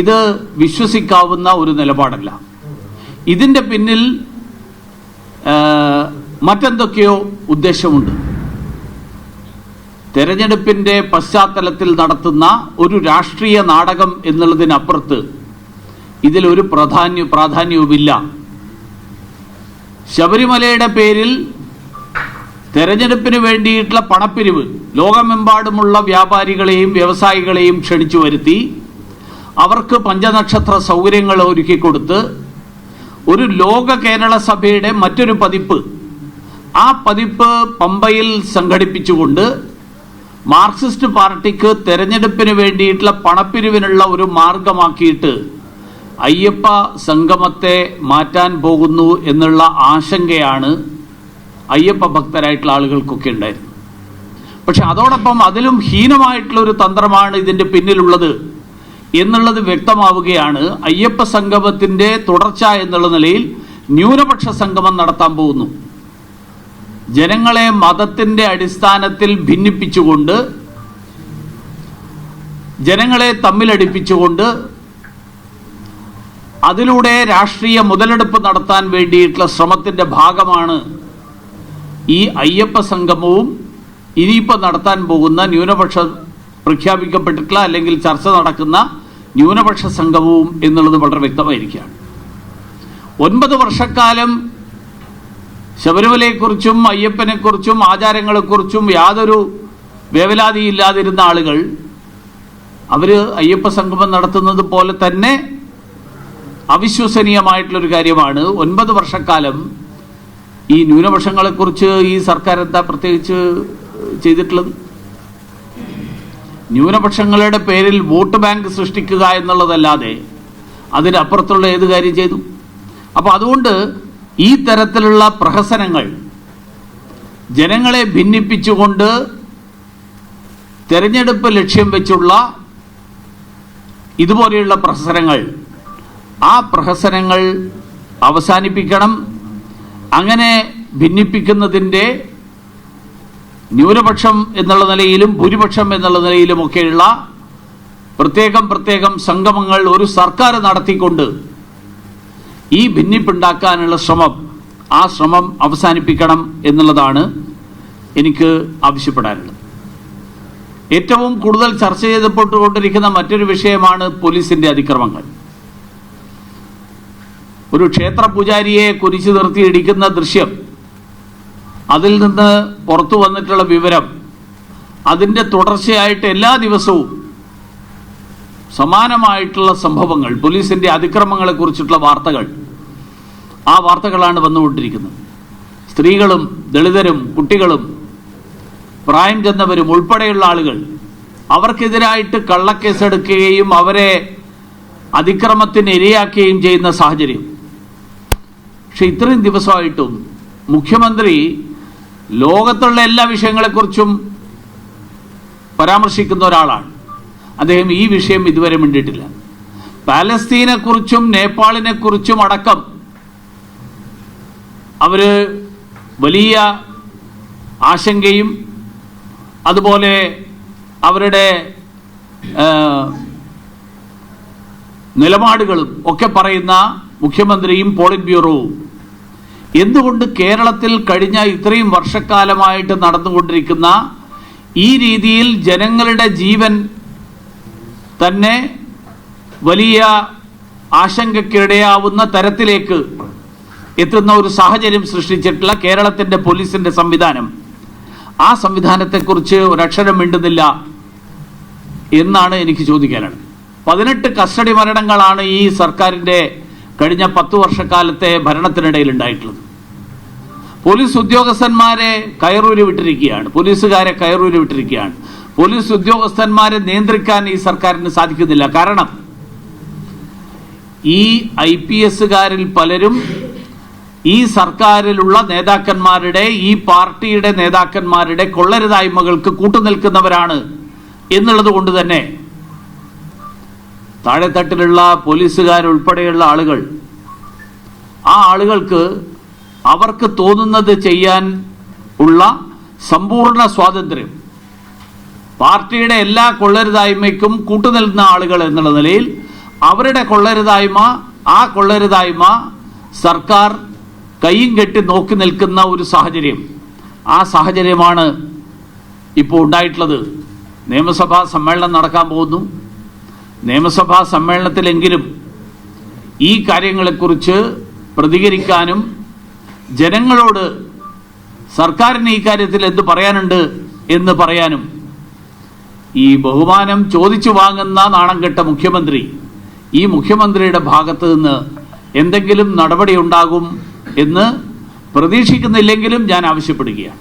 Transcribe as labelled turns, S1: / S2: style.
S1: ഇത് വിശ്വസിക്കാവുന്ന ഒരു നിലപാടല്ല. ഇതിൻ്റെ പിന്നിൽ മറ്റെന്തൊക്കെയോ ഉദ്ദേശമുണ്ട്. തെരഞ്ഞെടുപ്പിൻ്റെ പശ്ചാത്തലത്തിൽ നടത്തുന്ന ഒരു രാഷ്ട്രീയ നാടകം എന്നുള്ളതിനപ്പുറത്ത് ഇതിലൊരു പ്രാധാന്യവുമില്ല. ശബരിമലയുടെ പേരിൽ തെരഞ്ഞെടുപ്പിന് വേണ്ടിയിട്ടുള്ള പണപ്പിരിവ് ലോകമെമ്പാടുമുള്ള വ്യാപാരികളെയും വ്യവസായികളെയും ക്ഷണിച്ചു വരുത്തി അവർക്ക് പഞ്ചനക്ഷത്ര സൗകര്യങ്ങൾ ഒരുക്കിക്കൊടുത്ത് ഒരു ലോക കേരള സഭയുടെ മറ്റൊരു പതിപ്പ്, ആ പതിപ്പ് പമ്പയിൽ സംഘടിപ്പിച്ചുകൊണ്ട് മാർക്സിസ്റ്റ് പാർട്ടിക്ക് തെരഞ്ഞെടുപ്പിന് വേണ്ടിയിട്ടുള്ള പണപ്പിരിവിനുള്ള ഒരു മാർഗമാക്കിയിട്ട് അയ്യപ്പ സംഗമത്തെ മാറ്റാൻ പോകുന്നു എന്നുള്ള ആശങ്കയാണ് അയ്യപ്പ ഭക്തരായിട്ടുള്ള ആളുകൾക്കൊക്കെ ഉണ്ടായിരുന്നു. പക്ഷെ അതോടൊപ്പം അതിലും ഹീനമായിട്ടുള്ള ഒരു തന്ത്രമാണ് ഇതിൻ്റെ പിന്നിലുള്ളത് എന്നുള്ളത് വ്യക്തമാവുകയാണ്. അയ്യപ്പ സംഗമത്തിൻ്റെ തുടർച്ച എന്നുള്ള നിലയിൽ ന്യൂനപക്ഷ സംഗമം നടത്താൻ പോകുന്നു. ജനങ്ങളെ മതത്തിൻ്റെ അടിസ്ഥാനത്തിൽ ഭിന്നിപ്പിച്ചുകൊണ്ട്, ജനങ്ങളെ തമ്മിലടിപ്പിച്ചുകൊണ്ട് അതിലൂടെ രാഷ്ട്രീയ മുതലെടുപ്പ് നടത്താൻ വേണ്ടിയിട്ടുള്ള ശ്രമത്തിൻ്റെ ഭാഗമാണ് ഈ അയ്യപ്പ സംഗമവും ഇനിയിപ്പോൾ നടത്താൻ പോകുന്ന ന്യൂനപക്ഷ പ്രഖ്യാപിക്കപ്പെട്ടിട്ടുള്ള അല്ലെങ്കിൽ ചർച്ച നടക്കുന്ന ന്യൂനപക്ഷ സംഗമവും എന്നുള്ളത് വളരെ വ്യക്തമായിരിക്കുകയാണ്. 9 വർഷക്കാലം ശബരിമലയെക്കുറിച്ചും അയ്യപ്പനെക്കുറിച്ചും ആചാരങ്ങളെക്കുറിച്ചും യാതൊരു വേവലാതിയില്ലാതിരുന്ന ആളുകൾ അവർ അയ്യപ്പ സംഗമം നടത്തുന്നത് പോലെ തന്നെ അവിശ്വസനീയമായിട്ടുള്ളൊരു കാര്യമാണ് 9 വർഷക്കാലം ഈ ന്യൂനപക്ഷങ്ങളെക്കുറിച്ച് ഈ സർക്കാർ എന്താ പ്രത്യേകിച്ച് ചെയ്തിട്ടുള്ളത്? ന്യൂനപക്ഷങ്ങളുടെ പേരിൽ വോട്ട് ബാങ്ക് സൃഷ്ടിക്കുക എന്നുള്ളതല്ലാതെ അതിനപ്പുറത്തുള്ള ഏത് കാര്യം ചെയ്തു? അപ്പോൾ അതുകൊണ്ട് ഈ തരത്തിലുള്ള പ്രഹസനങ്ങൾ, ജനങ്ങളെ ഭിന്നിപ്പിച്ചുകൊണ്ട് തെരഞ്ഞെടുപ്പ് ലക്ഷ്യം വെച്ചുള്ള ഇതുപോലെയുള്ള പ്രഹസനങ്ങൾ, ആ പ്രഹസനങ്ങൾ അവസാനിപ്പിക്കണം. അങ്ങനെ ഭിന്നിപ്പിക്കുന്നതിൻ്റെ ന്യൂനപക്ഷം എന്നുള്ള നിലയിലും ഭൂരിപക്ഷം എന്നുള്ള നിലയിലുമൊക്കെയുള്ള പ്രത്യേകം സംഗമങ്ങൾ ഒരു സർക്കാർ നടത്തിക്കൊണ്ട് ഈ ഭിന്നിപ്പുണ്ടാക്കാനുള്ള ആ ശ്രമം അവസാനിപ്പിക്കണം എന്നുള്ളതാണ് എനിക്ക് ആവശ്യപ്പെടാനുള്ളത്. ഏറ്റവും കൂടുതൽ ചർച്ച ചെയ്യപ്പെട്ടുകൊണ്ടിരിക്കുന്ന മറ്റൊരു വിഷയമാണ് പോലീസിൻ്റെ അതിക്രമങ്ങൾ. ഒരു ക്ഷേത്ര പൂജാരിയെ കുരിശു നിർത്തി ഇടിക്കുന്ന ദൃശ്യം, അതിൽ നിന്ന് പുറത്തു വന്നിട്ടുള്ള വിവരം, അതിൻ്റെ തുടർച്ചയായിട്ട് എല്ലാ ദിവസവും സമാനമായിട്ടുള്ള സംഭവങ്ങൾ, പോലീസിൻ്റെ അതിക്രമങ്ങളെക്കുറിച്ചിട്ടുള്ള വാർത്തകൾ, ആ വാർത്തകളാണ് വന്നുകൊണ്ടിരിക്കുന്നത്. സ്ത്രീകളും ദളിതരും കുട്ടികളും പ്രായം ചെന്നവരും ഉൾപ്പെടെയുള്ള ആളുകൾ അവർക്കെതിരായിട്ട് കള്ളക്കേസെടുക്കുകയും അവരെ അതിക്രമത്തിന് ഇരയാക്കുകയും ചെയ്യുന്ന സാഹചര്യം. പക്ഷെ ഇത്രയും ദിവസമായിട്ടും മുഖ്യമന്ത്രി ലോകത്തുള്ള എല്ലാ വിഷയങ്ങളെക്കുറിച്ചും പരാമർശിക്കുന്ന ഒരാളാണ്. അദ്ദേഹം ഈ വിഷയം ഇതുവരെ മിണ്ടിയിട്ടില്ല. പാലസ്തീനെക്കുറിച്ചും നേപ്പാളിനെക്കുറിച്ചും അടക്കം അവർ വലിയ ആശങ്കയും അതുപോലെ അവരുടെ നിലപാടുകളും ഒക്കെ പറയുന്ന മുഖ്യമന്ത്രിയും പോളിറ്റ് ബ്യൂറോവും എന്തുകൊണ്ട് കേരളത്തിൽ കഴിഞ്ഞ ഇത്രയും വർഷക്കാലമായിട്ട് നടന്നുകൊണ്ടിരിക്കുന്ന ഈ രീതിയിൽ ജനങ്ങളുടെ ജീവൻ തന്നെ വലിയ ആശങ്കയ്ക്കിടയാവുന്ന തരത്തിലേക്ക് എത്തുന്ന ഒരു സാഹചര്യം സൃഷ്ടിച്ചിട്ടുള്ള കേരളത്തിൻ്റെ പോലീസിൻ്റെ സംവിധാനം, ആ സംവിധാനത്തെക്കുറിച്ച് ഒരക്ഷരം മിണ്ടുന്നില്ല എന്നാണ് എനിക്ക് ചോദിക്കാനുള്ളത്. 18 കസ്റ്റഡി മരണങ്ങളാണ് ഈ സർക്കാരിൻ്റെ കഴിഞ്ഞ 10 വർഷക്കാലത്തെ ഭരണത്തിനിടയിൽ ഉണ്ടായിട്ടുള്ളത്. പോലീസ് ഉദ്യോഗസ്ഥന്മാരെ കയറൂരി വിട്ടിരിക്കുകയാണ്, പോലീസുകാരെ കയറൂരി വിട്ടിരിക്കുകയാണ്. പോലീസ് ഉദ്യോഗസ്ഥന്മാരെ നിയന്ത്രിക്കാൻ ഈ സർക്കാരിന് സാധിക്കുന്നില്ല. കാരണം ഈ IPSകാരിൽ പലരും ഈ സർക്കാരിലുള്ള നേതാക്കന്മാരുടെ, ഈ പാർട്ടിയുടെ നേതാക്കന്മാരുടെ കൊള്ളരുതായ്മകൾക്ക് കൂട്ടുനിൽക്കുന്നവരാണ് എന്നുള്ളത് കൊണ്ട് തന്നെ താഴെത്തട്ടിലുള്ള പോലീസുകാരുൾപ്പെടെയുള്ള ആളുകൾ, ആ ആളുകൾക്ക് അവർക്ക് തോന്നുന്നത് ചെയ്യാൻ ഉള്ള സമ്പൂർണ്ണ സ്വാതന്ത്ര്യം, പാർട്ടിയുടെ എല്ലാ കൊള്ളരുതായ്മയ്ക്കും കൂട്ടുനിൽക്കുന്ന ആളുകൾ എന്നുള്ള നിലയിൽ അവരുടെ കൊള്ളരുതായ്മ, ആ കൊള്ളരുതായ്മ സർക്കാർ കൈയും കെട്ടി നോക്കി നിൽക്കുന്ന ഒരു സാഹചര്യം, ആ സാഹചര്യമാണ് ഇപ്പോൾ ഉണ്ടായിട്ടുള്ളത്. നിയമസഭാ സമ്മേളനം നടക്കാൻ പോകുന്നു. നിയമസഭാ സമ്മേളനത്തിലെങ്കിലും ഈ കാര്യങ്ങളെക്കുറിച്ച് പ്രതികരിക്കാനും ജനങ്ങളോട് സർക്കാരിന് ഈ കാര്യത്തിൽ എന്ത് പറയാനുണ്ട് എന്ന് പറയാനും ഈ ബഹുമാനം ചോദിച്ചു വാങ്ങുന്ന നാണം കെട്ട മുഖ്യമന്ത്രി, ഈ മുഖ്യമന്ത്രിയുടെ ഭാഗത്ത് നിന്ന് എന്തെങ്കിലും നടപടി ഉണ്ടാകും എന്ന് പ്രതീക്ഷിക്കുന്നില്ലെങ്കിലും ഞാൻ ആവശ്യപ്പെടുകയാണ്.